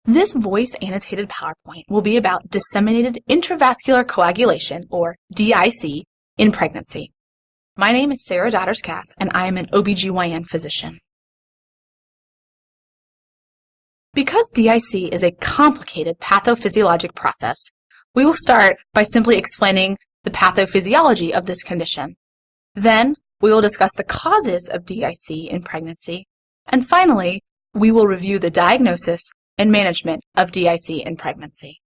This voice-annotated PowerPoint will be about Disseminated Intravascular Coagulation, or DIC, in pregnancy. My name is Sarah Dodders-Katz, and I am an OBGYN physician. Because DIC is a complicated pathophysiologic process, we will start by simply explaining the pathophysiology of this condition. Then, we will discuss the causes of DIC in pregnancy, and finally, we will review the diagnosis and management of DIC in pregnancy.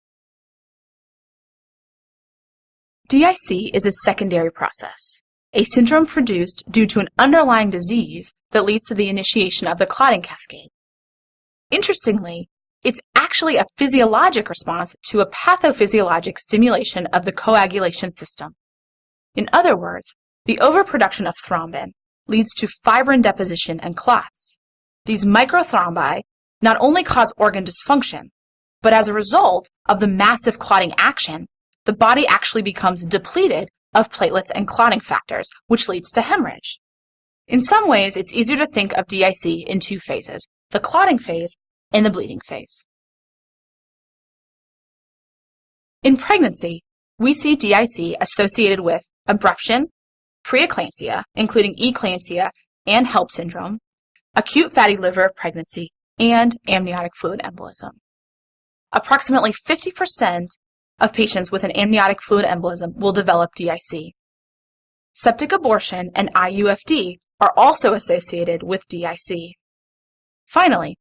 DIC is a secondary process, a syndrome produced due to an underlying disease that leads to the initiation of the clotting cascade. Interestingly, it's actually a physiologic response to a pathophysiologic stimulation of the coagulation system. In other words, the overproduction of thrombin leads to fibrin deposition and clots. These microthrombi not only cause organ dysfunction, but as a result of the massive clotting action, the body actually becomes depleted of platelets and clotting factors, which leads to hemorrhage. In some ways, it's easier to think of DIC in two phases, the clotting phase and the bleeding phase. In pregnancy, we see DIC associated with abruption, preeclampsia, including eclampsia and HELLP syndrome, acute fatty liver of pregnancy, and amniotic fluid embolism. Approximately 50% of patients with an amniotic fluid embolism will develop DIC. Septic abortion and IUFD are also associated with DIC. Finally,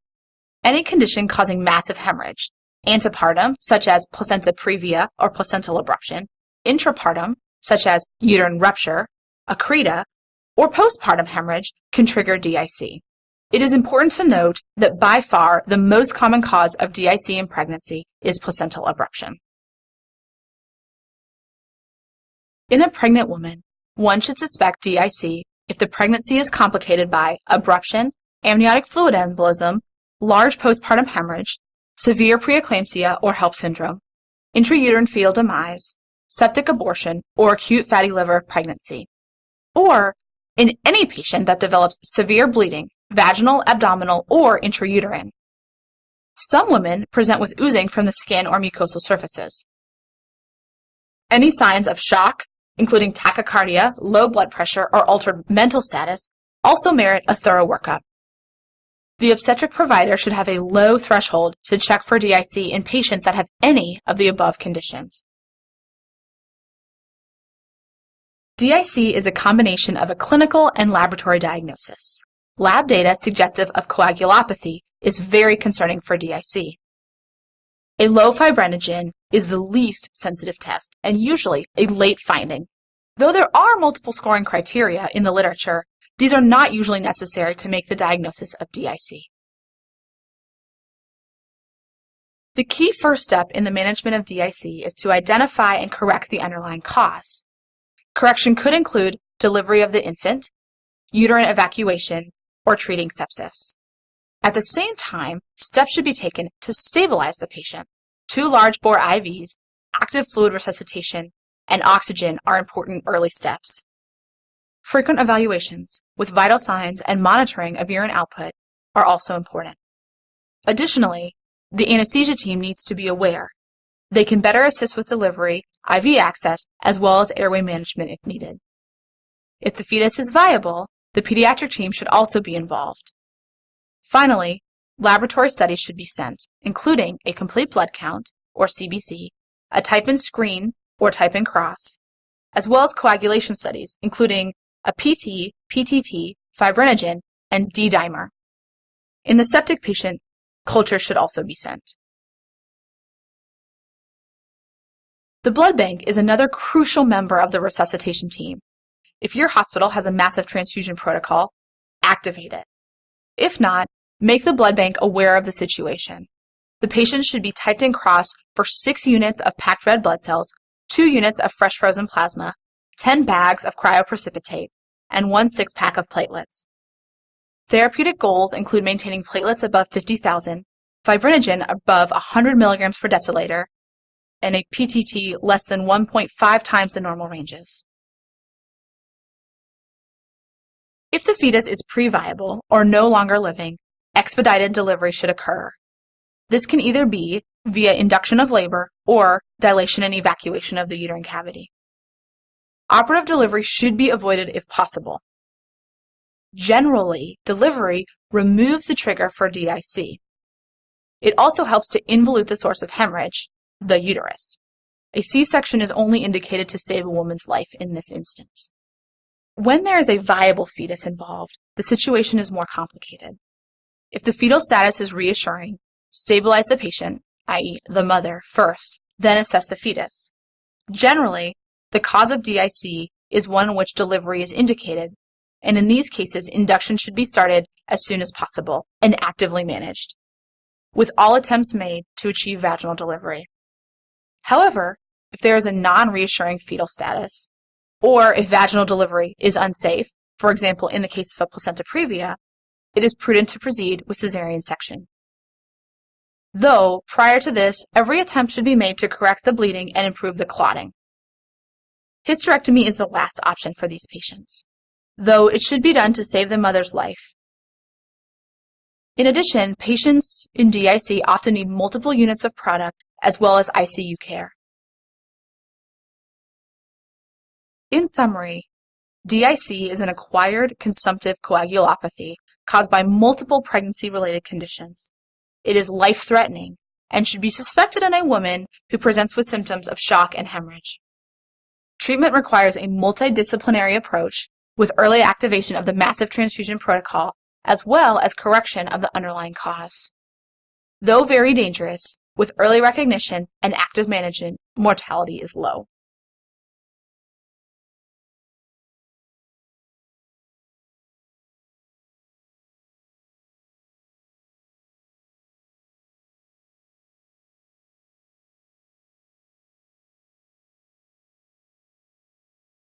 any condition causing massive hemorrhage, antepartum, such as placenta previa or placental abruption, intrapartum, such as uterine rupture, accreta, or postpartum hemorrhage can trigger DIC. It is important to note that by far the most common cause of DIC in pregnancy is placental abruption. In a pregnant woman, one should suspect DIC if the pregnancy is complicated by abruption, amniotic fluid embolism, large postpartum hemorrhage, severe preeclampsia or HELLP syndrome, intrauterine fetal demise, septic abortion, or acute fatty liver of pregnancy, or in any patient that develops severe bleeding, vaginal, abdominal, or intrauterine. Some women present with oozing from the skin or mucosal surfaces. Any signs of shock, including tachycardia, low blood pressure, or altered mental status, also merit a thorough workup. The obstetric provider should have a low threshold to check for DIC in patients that have any of the above conditions. DIC is a combination of a clinical and laboratory diagnosis. Lab data suggestive of coagulopathy is very concerning for DIC. A low fibrinogen is the least sensitive test and usually a late finding. Though there are multiple scoring criteria in the literature, these are not usually necessary to make the diagnosis of DIC. The key first step in the management of DIC is to identify and correct the underlying cause. Correction could include delivery of the infant, uterine evacuation, or treating sepsis. At the same time, steps should be taken to stabilize the patient. 2 large bore IVs, active fluid resuscitation, and oxygen are important early steps. Frequent evaluations with vital signs and monitoring of urine output are also important. Additionally, the anesthesia team needs to be aware. They can better assist with delivery, IV access, as well as airway management if needed. If the fetus is viable, the pediatric team should also be involved. Finally, laboratory studies should be sent, including a complete blood count, or CBC, a type-in screen, or type-in cross, as well as coagulation studies, including a PT, PTT, fibrinogen, and D-dimer. In the septic patient, culture should also be sent. The blood bank is another crucial member of the resuscitation team. If your hospital has a massive transfusion protocol, activate it. If not, make the blood bank aware of the situation. The patient should be typed in cross for 6 units of packed red blood cells, 2 units of fresh frozen plasma, 10 bags of cryoprecipitate, and 1 6-pack of platelets. Therapeutic goals include maintaining platelets above 50,000, fibrinogen above 100 milligrams per deciliter, and a PTT less than 1.5 times the normal ranges. If the fetus is pre-viable or no longer living, expedited delivery should occur. This can either be via induction of labor or dilation and evacuation of the uterine cavity. Operative delivery should be avoided if possible. Generally, delivery removes the trigger for DIC. It also helps to involute the source of hemorrhage, the uterus. A C-section is only indicated to save a woman's life in this instance. When there is a viable fetus involved, the situation is more complicated. If the fetal status is reassuring, stabilize the patient, i.e. the mother, first, then assess the fetus. Generally, the cause of DIC is one in which delivery is indicated, and in these cases, induction should be started as soon as possible and actively managed, with all attempts made to achieve vaginal delivery. However, if there is a non-reassuring fetal status, or if vaginal delivery is unsafe, for example in the case of a placenta previa, it is prudent to proceed with cesarean section. Though, prior to this, every attempt should be made to correct the bleeding and improve the clotting. Hysterectomy is the last option for these patients, though it should be done to save the mother's life. In addition, patients in DIC often need multiple units of product as well as ICU care. In summary, DIC is an acquired consumptive coagulopathy caused by multiple pregnancy-related conditions. It is life-threatening and should be suspected in a woman who presents with symptoms of shock and hemorrhage. Treatment requires a multidisciplinary approach with early activation of the massive transfusion protocol as well as correction of the underlying cause. Though very dangerous, with early recognition and active management, mortality is low.